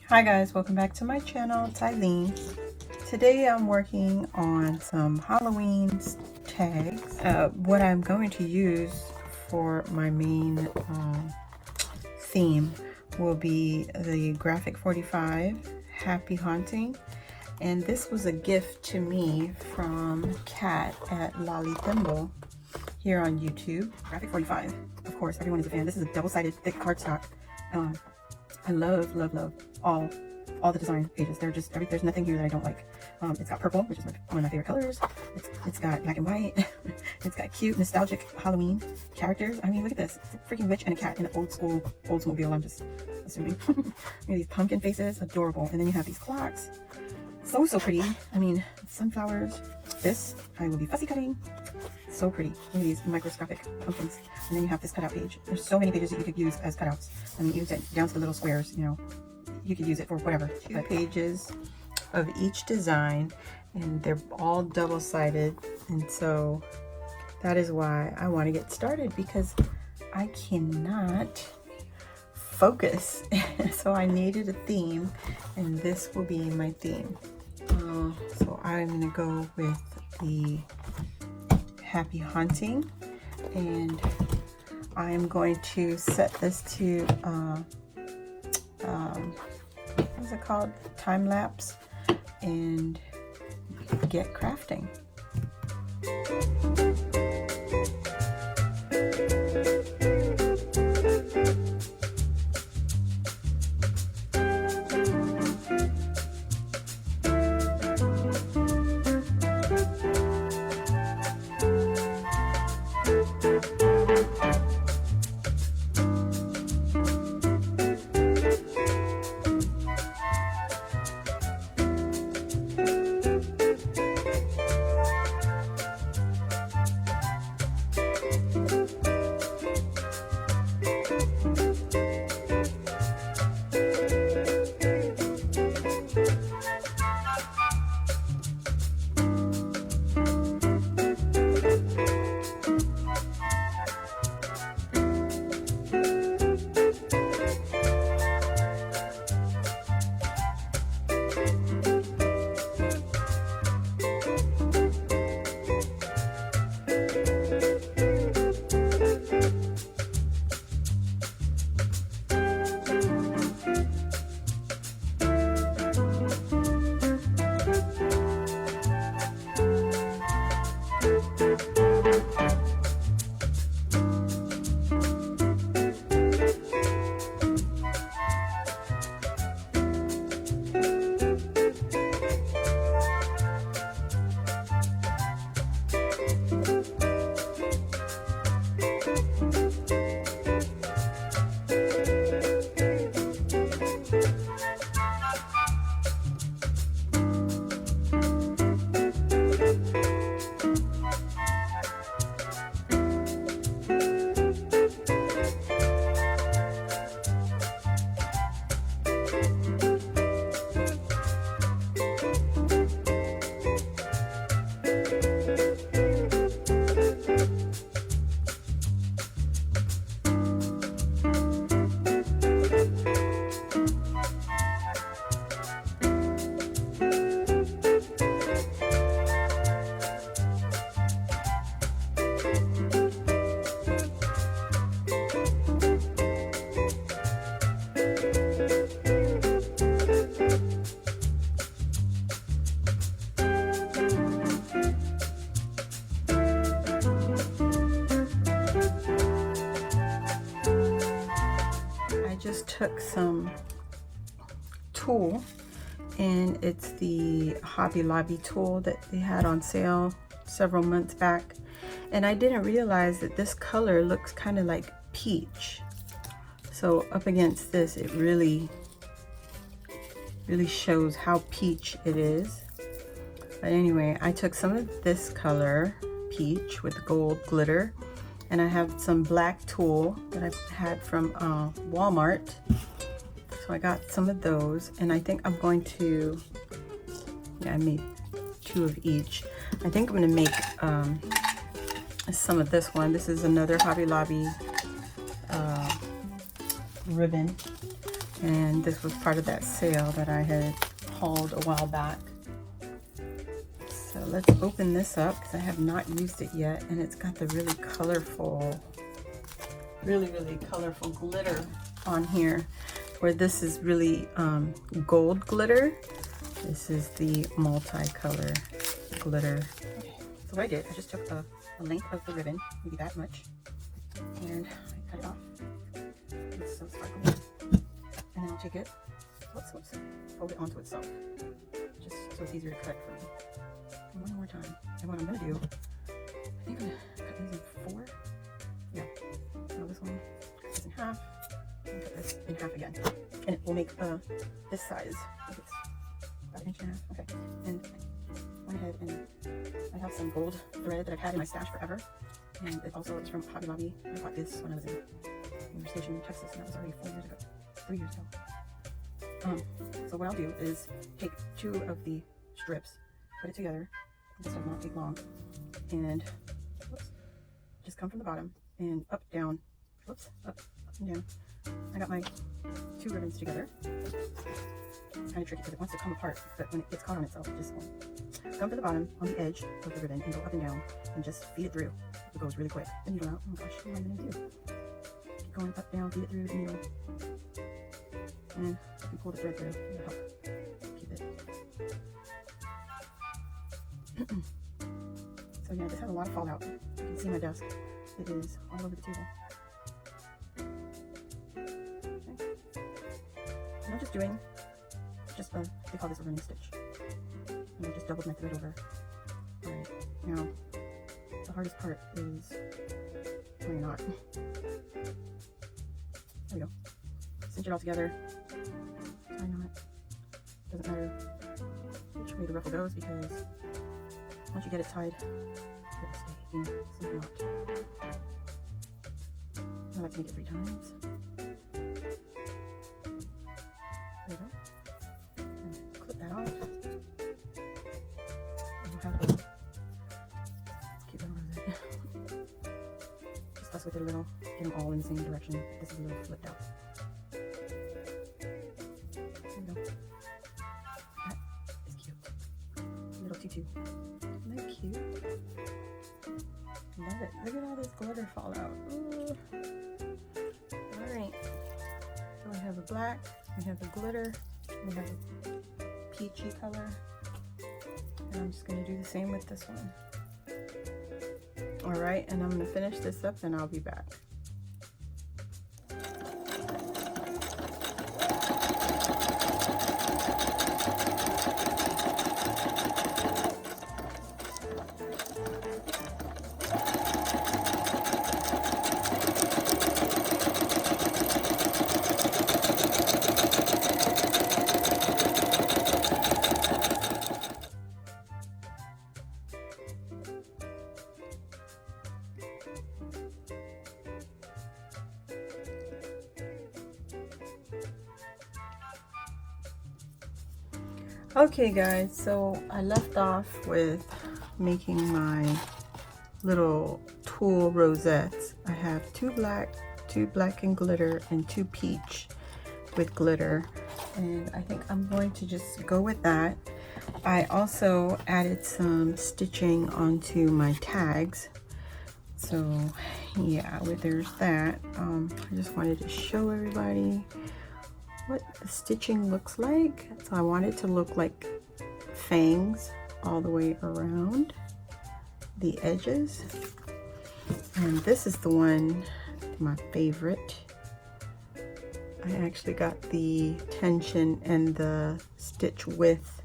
Hi guys, welcome back to my channel. It's Eileen. Today I'm working on some Halloween tags. What I'm going to use for my main theme will be the Graphic 45 Happy Haunting. And this was a gift to me from Kat at Lolly Thimble here on YouTube. Graphic 45, of course, everyone is a fan. This is a double-sided thick cardstock. I love all the design pages. They're just there's nothing here that I don't like. It's got purple, which is one of my favorite colors. It's got black and white. It's got cute, nostalgic Halloween characters. I mean, look at this. It's a freaking witch and a cat in an old school Oldsmobile, I'm just assuming. These pumpkin faces, adorable. And then you have these clocks. So pretty. I mean, sunflowers. This I will be fussy cutting. So pretty. Look at these microscopic pumpkins. And then you have this cutout page. There's so many pages that you could use as cutouts. I mean, use it down to the little squares, you know. You could use it for whatever. 2 pages of each design, and they're all double-sided. And so that is why I want to get started, because I cannot focus. So I needed a theme, and this will be my theme. So I'm going to go with the Happy Haunting, and I am going to set this to what's it called? Time lapse, and get crafting. Just took some tulle, and it's the Hobby Lobby tulle that they had on sale several months back, and I didn't realize that this color looks kind of like peach. So up against this, it really shows how peach it is. But anyway, I took some of this color, peach, with gold glitter, and I have some black tulle that I've had from Walmart. So I got some of those, and I think I'm going to, I made 2 of each. I think I'm gonna make some of this one. This is another Hobby Lobby ribbon, And this was part of that sale that I had hauled a while back. So let's open this up because I have not used it yet, and it's got the really colorful, really colorful glitter on here, where this is really gold glitter. This is the multicolor glitter. Okay, so what I did, I just took a length of the ribbon, maybe that much, and I cut it off. It's so sparkly. And then I'll take it, whoops, fold it onto itself, just so it's easier to cut for me. And one more time. And what I'm gonna do, I think I'm gonna cut these in 4. Yeah. So this one, cut this in half, and cut this in half again. And it will make this size. I think it's about 1.5 inches. Okay. And I went ahead and I have some gold thread that I've had in my stash forever. And it also is from Hobby Lobby. I bought this when I was in University Station, Texas, and that was already 4 years ago. 3 years ago. So what I'll do is take 2 of the strips, put it together. This does not take long, and whoops, just come from the bottom and up, down, whoops, up and down. I got my 2 ribbons together. It's kind of tricky because it wants to come apart, but when it gets caught on itself, it just won't. Come to the bottom on the edge of the ribbon and go up and down and just feed it through. It goes really quick. The needle out. Oh my gosh, what am I gonna do? Keep going up, down, feed it through the needle. And you pull the thread through, it'll help keep it. So yeah, this had a lot of fallout. You can see my desk. It is all over the table. Okay. And I'm just doing they call this a running stitch. And I just doubled my thread over. Alright, now the hardest part is tying a knot. There we go. Cinch it all together. Tie a knot. Doesn't matter which way the ruffle goes because once you get it tied, it'll stay in some knot. I like to make it 3 times. There we go. And clip that off. And we'll have a cute little rosette. Just fuss with it a little, get them all in the same direction. This is a little flipped out. There we go. That is cute. Little tutu. Isn't that cute? Love it. Look at all this glitter fall out. Ooh. Alright. So we have the black, we have the glitter, we have a peachy color. And I'm just going to do the same with this one. Alright, and I'm going to finish this up and I'll be back. Okay guys, so I left off with making my little tulle rosettes. I have 2 black and glitter, and 2 peach with glitter, and I think I'm going to just go with that. I also added some stitching onto my tags, so yeah, there's that. I just wanted to show everybody what the stitching looks like. So I want it to look like fangs all the way around the edges. And this is the one, my favorite. I actually got the tension and the stitch width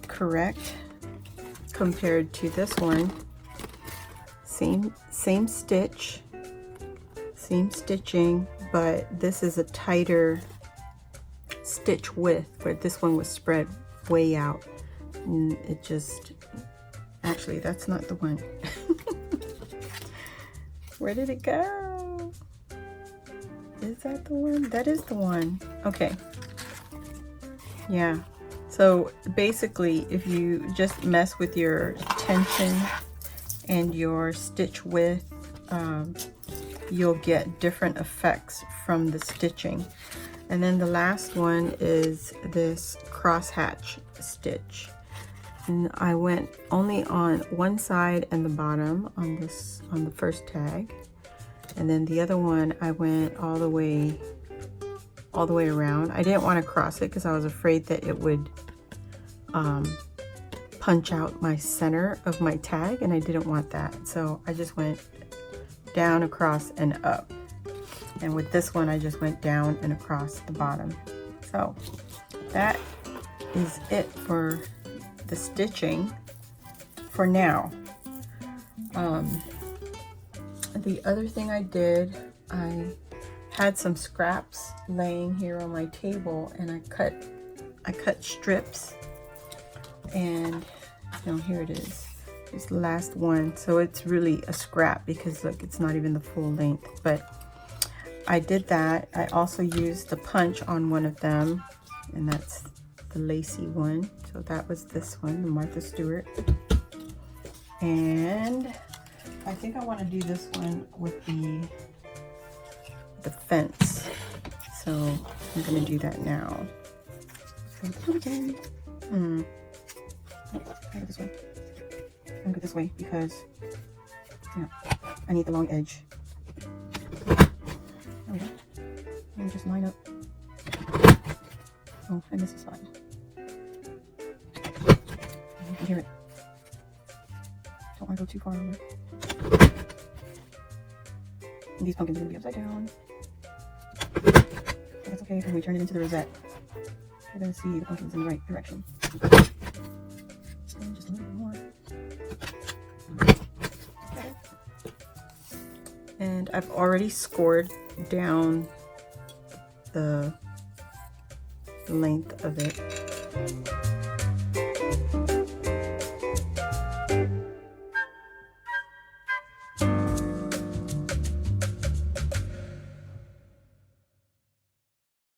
correct compared to this one. Same stitch, same stitching, but this is a tighter stitch width, where this one was spread way out, and it just, actually that's not the one. Where did it go? Is that the one? That is the one. Okay, yeah, so basically if you just mess with your tension and your stitch width, you'll get different effects from the stitching. And then the last one is this crosshatch stitch. And I went only on one side and the bottom on the first tag. And then the other one I went all the way around. I didn't want to cross it because I was afraid that it would punch out my center of my tag, and I didn't want that. So I just went down, across, and up. And with this one, I just went down and across the bottom. So that is it for the stitching for now. The other thing I did, I had some scraps laying here on my table, and I cut strips, and here it is. It's the last one, so it's really a scrap because look, it's not even the full length, but I did that. I also used the punch on one of them, and that's the lacy one. So that was this one, the Martha Stewart. And I think I want to do this one with the fence. So I'm going to do that now. Go this way. I'm going to go this way because I need the long edge. There we go. Let me just line up. Oh, I missed a slide. You can hear it. Don't want to go too far over. And these pumpkins are going to be upside down. But that's okay when we turn it into the rosette. You're going to see the pumpkins in the right direction. And just a little bit more. Okay. And I've already scored down the length of it.